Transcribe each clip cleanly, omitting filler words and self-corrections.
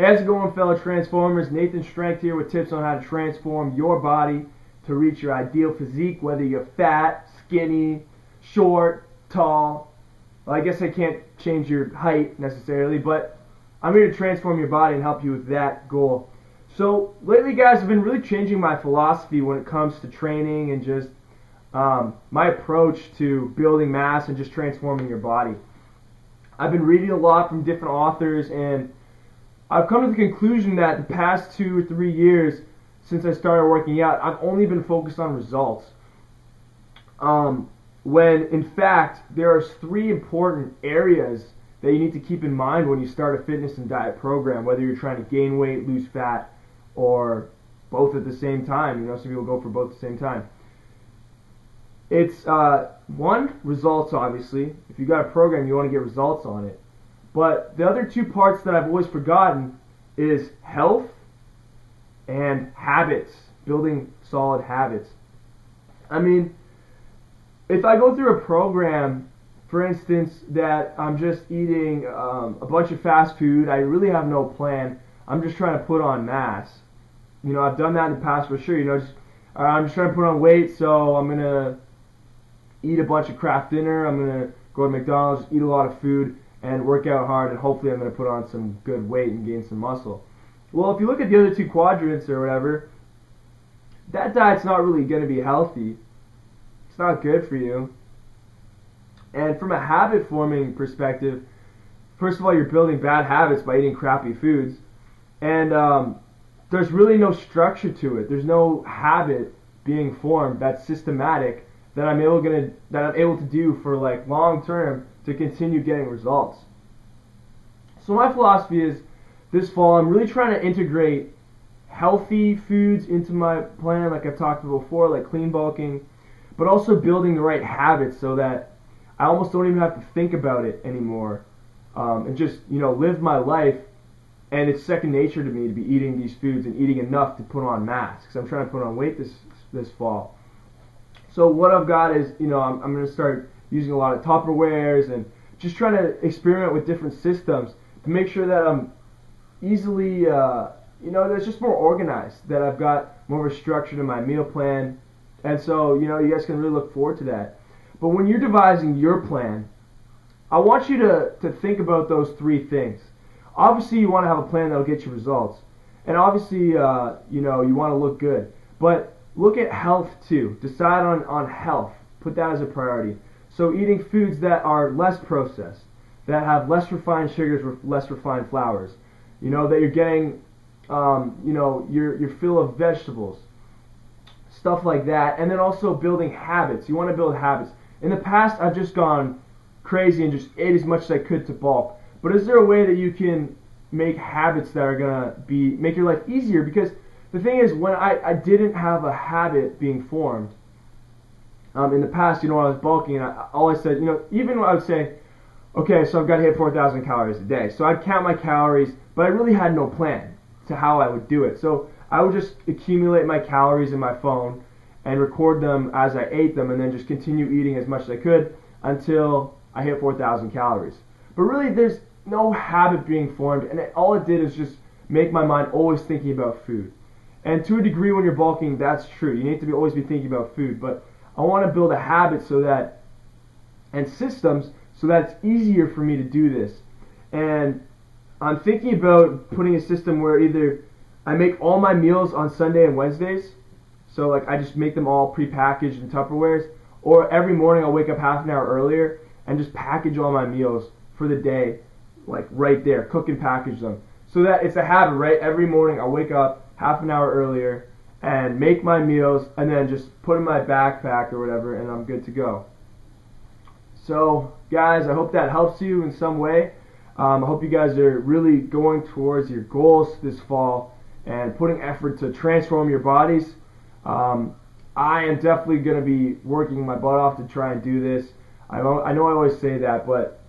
How's it going, fellow Transformers? Nathan Strength here with tips on how to transform your body to reach your ideal physique, whether you're fat, skinny, short, tall. Well, I guess I can't change your height necessarily, but I'm here to transform your body and help you with that goal. So lately, guys, I've been really changing my philosophy when it comes to training and just my approach to building mass and just transforming your body. I've been reading a lot from different authors, and I've come to the conclusion that the past 2 or 3 years since I started working out, I've only been focused on results. When in fact there are 3 important areas that you need to keep in mind when you start a fitness and diet program, whether you're trying to gain weight, lose fat, or both at the same time. You know, some people go for both at the same time. It's one, results, obviously. If you got a program, you want to get results on it. But the other 2 parts that I've always forgotten is health and habits, building solid habits. I mean, if I go through a program, for instance, that I'm just eating a bunch of fast food, I really have no plan, I'm just trying to put on mass. You know, I've done that in the past for sure. You know, I'm just trying to put on weight, so I'm going to eat a bunch of Kraft Dinner, I'm going to go to McDonald's, eat a lot of food, and work out hard, and hopefully I'm going to put on some good weight and gain some muscle. Well, if you look at the other 2 quadrants or whatever, that diet's not really going to be healthy. It's not good for you. And from a habit forming perspective, first of all, you're building bad habits by eating crappy foods, and there's really no structure to it. There's no habit being formed that's systematic that I'm able to do for like long term to continue getting results. So my philosophy is, this fall I'm really trying to integrate healthy foods into my plan, like I've talked about before, like clean bulking, but also building the right habits so that I almost don't even have to think about it anymore, and just, you know, live my life, and it's second nature to me to be eating these foods and eating enough to put on mass, because I'm trying to put on weight this fall. So what I've got is, you know, I'm going to start using a lot of Tupperwares and just trying to experiment with different systems to make sure that I'm easily, you know, that's just more organized, that I've got more of a structure to my meal plan, and so, you know, you guys can really look forward to that. But when you're devising your plan, I want you to think about those 3 things. Obviously, you want to have a plan that'll get you results, and obviously, you know, you want to look good, but look at health too. Decide on health. Put that as a priority. So eating foods that are less processed, that have less refined sugars, less refined flours. You know, that you're getting, you know, your fill of vegetables, stuff like that. And then also building habits. You want to build habits. In the past, I've just gone crazy and just ate as much as I could to bulk. But is there a way that you can make habits that are going to make your life easier? Because the thing is, when I didn't have a habit being formed, in the past, you know, when I was bulking, and all I said, you know, even when I would say, okay, so I've got to hit 4,000 calories a day. So I'd count my calories, but I really had no plan to how I would do it. So I would just accumulate my calories in my phone and record them as I ate them, and then just continue eating as much as I could until I hit 4,000 calories. But really, there's no habit being formed, and all it did is just make my mind always thinking about food. And to a degree, when you're bulking, that's true. You need to always be thinking about food. But I want to build a habit and systems so that it's easier for me to do this. And I'm thinking about putting a system where either I make all my meals on Sunday and Wednesdays, so like I just make them all prepackaged in Tupperwares, or every morning I'll wake up half an hour earlier and just package all my meals for the day, like right there, cook and package them. So that it's a habit, right? Every morning I'll wake up half an hour earlier and make my meals, and then just put in my backpack or whatever, and I'm good to go. So guys, I hope that helps you in some way. I hope you guys are really going towards your goals this fall and putting effort to transform your bodies. I am definitely going to be working my butt off to try and do this. I know I always say that, but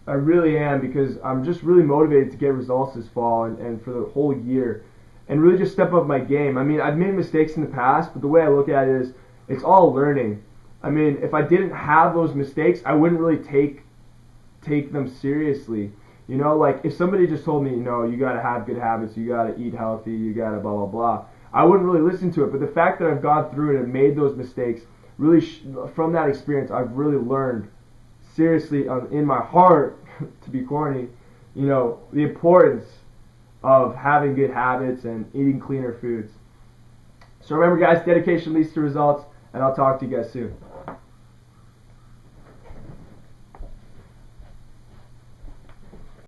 I really am, because I'm just really motivated to get results this fall and for the whole year, and really just step up my game. I mean, I've made mistakes in the past, but the way I look at it is, it's all learning. I mean, if I didn't have those mistakes, I wouldn't really take them seriously. You know, like if somebody just told me, no, you got to have good habits, you got to eat healthy, you got to blah, blah, blah, I wouldn't really listen to it. But the fact that I've gone through it and made those mistakes, really, from that experience, I've really learned seriously in my heart, to be corny, you know, the importance of having good habits and eating cleaner foods. So remember, guys, dedication leads to results, and I'll talk to you guys soon.